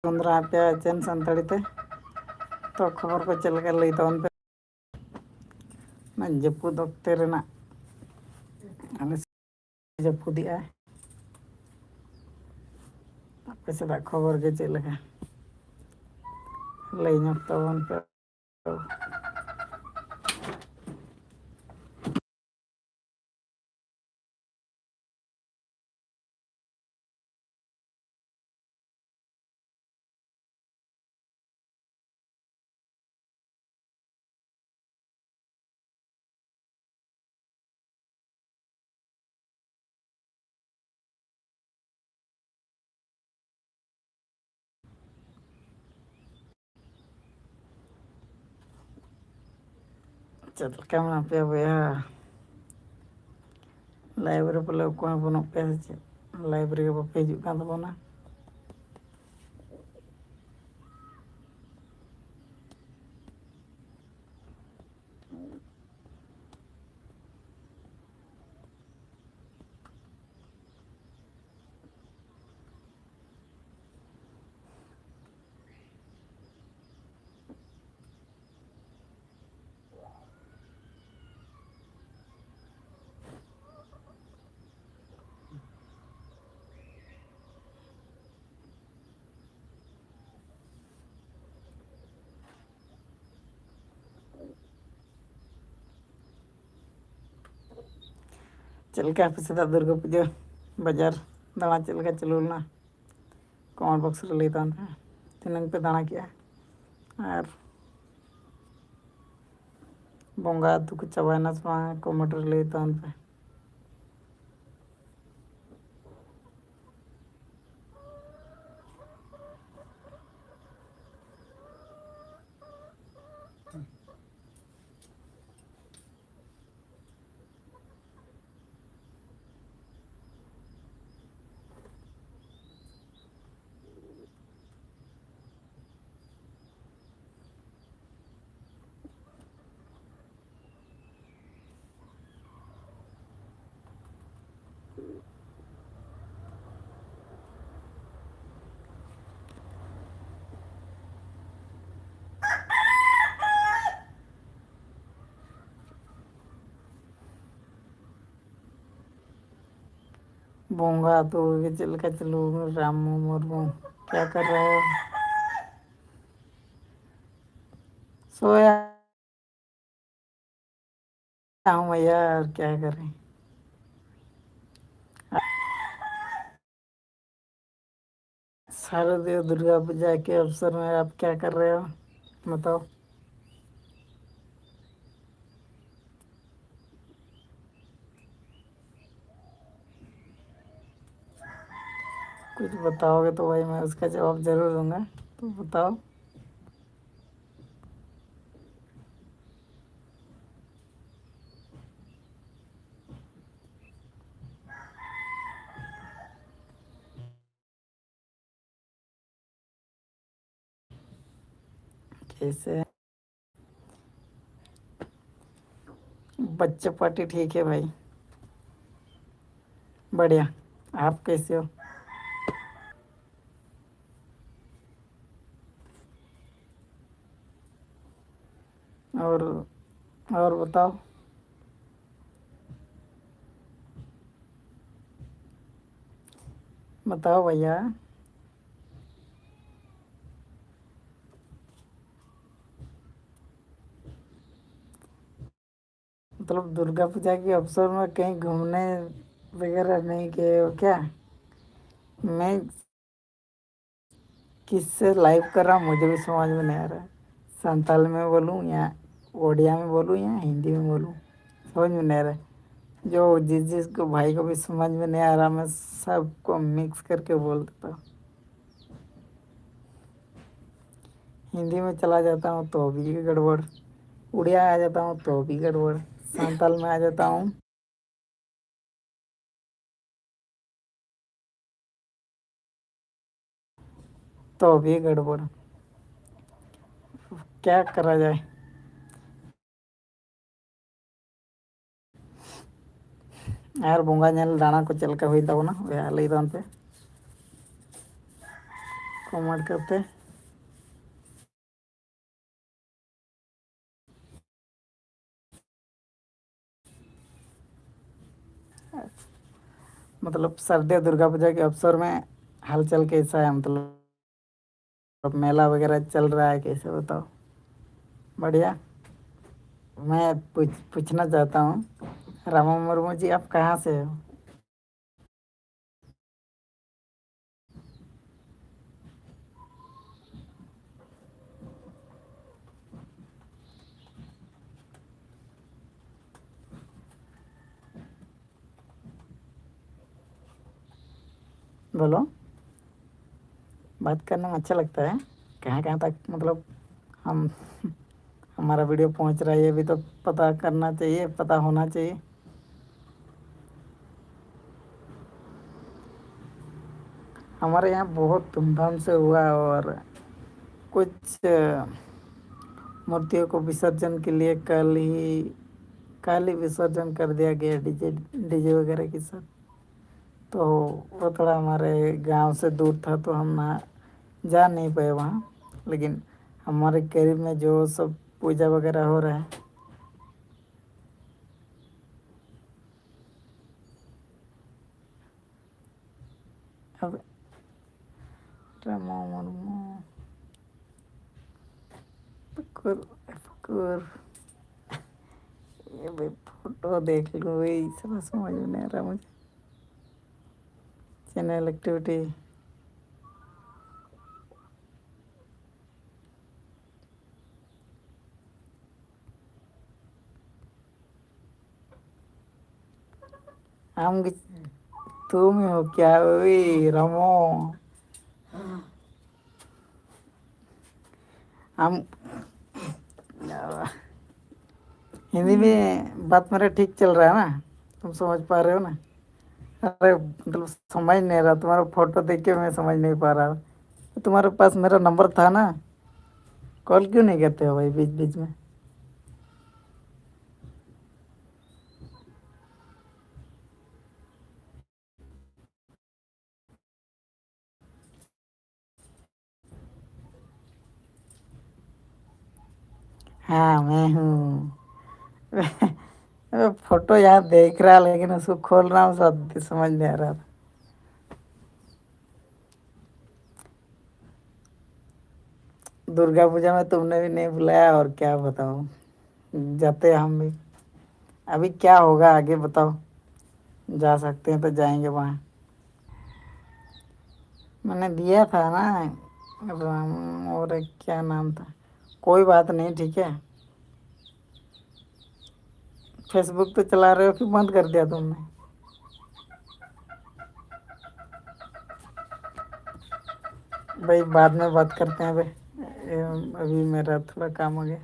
पंद्रह पे चैन सानताड़ी ते तो खबर को चल कर लई तवन पे ना जपुद अक्ते रेना आले जपुदिया आपे से खबर के चल का लई न तवन पे चल क्या मना पे भैया लाइब्रेरी पे लोग को बनो पे लाइब्रेरी पे पेज का तो बना चल के आप से दुर्गा पूजा बाजार दाना चल का चलूलना कमेंट बॉक्स रे लई तवन पे तिनंग पे दाना किया और बोंगा तू चाबाना समा कमेंट रे लई तवन पे बोंगा तो चल का चलू रामू मुर्मू क्या कर रहे हो सोया हूँ यार क्या करें शारदीय दुर्गा पूजा के अवसर में आप क्या कर रहे हो बताओ कुछ बताओगे तो भाई मैं उसका जवाब जरूर दूंगा तो बताओ कैसे बच्चे पार्टी ठीक है भाई बढ़िया आप कैसे हो और और बताओ बताओ भैया मतलब दुर्गा पूजा के अवसर में कहीं घूमने वगैरह नहीं गए हो क्या मैं किससे लाइव कर रहा हूँ मुझे भी समझ में नहीं आ रहा है संताल में बोलूँ या ओडिया में बोलूँ या हिंदी में बोलूँ समझ में नहीं आ रहा है जो जिस जिस को भाई को भी समझ में नहीं आ रहा मैं सबको मिक्स करके बोल देता हूँ हिंदी में चला जाता हूँ तो भी गड़बड़ उड़िया आ जाता हूँ तो भी गड़बड़ संताल में आ जाता हूँ तो भी गड़बड़ क्या करा जाए यार बोंगा दाना को चल का हुई तब ना वे लई पे कमेंट करते। मतलब सर्दी दुर्गा पूजा के अवसर में हलचल कैसा है, मतलब मेला वगैरह चल रहा है कैसे, बताओ। बढ़िया। मैं पूछना चाहता हूँ, रामा मुर्मू जी आप कहाँ से हो? बोलो। बात करने में अच्छा लगता है। कहाँ कहाँ तक मतलब हम हमारा वीडियो पहुँच रहा है ये भी तो पता करना चाहिए, पता होना चाहिए। हमारे यहाँ बहुत धूमधाम से हुआ, और कुछ मूर्तियों को विसर्जन के लिए कल ही विसर्जन कर दिया गया डीजे डीजे वगैरह के साथ। तो वो थोड़ा हमारे गांव से दूर था तो हम ना जा नहीं पाए वहाँ, लेकिन हमारे करीब में जो सब पूजा वगैरह हो रहा है। अब रामा मुर्मू फकुर फकुर, ये भाई फोटो देख लो भाई, सब समझ में नहीं आ रहा मुझे। Channel activity. हम तुम ही हो क्या ओए रामो? हम हिंदी में बात मेरा ठीक चल रहा है ना? तुम समझ पा रहे हो ना? अरे मतलब समझ नहीं रहा, तुम्हारा फोटो देख के मैं समझ नहीं पा रहा। तो तुम्हारे पास मेरा नंबर था ना, कॉल क्यों नहीं करते हो भाई बीच बीच में? हाँ मैं हूँ। मैं फोटो यहाँ देख रहा लेकिन उसको खोल रहा हूँ, सब समझ नहीं आ रहा था। दुर्गा पूजा में तुमने भी नहीं बुलाया, और क्या बताऊँ। जाते हम भी। अभी क्या होगा आगे बताओ। जा सकते हैं तो जाएंगे वहाँ। मैंने दिया था ना, राम और एक क्या नाम था। कोई बात नहीं, ठीक है। फेसबुक तो चला रहे हो कि बंद कर दिया तुमने? भाई बाद में बात करते हैं भाई, अभी मेरा थोड़ा काम हो गया।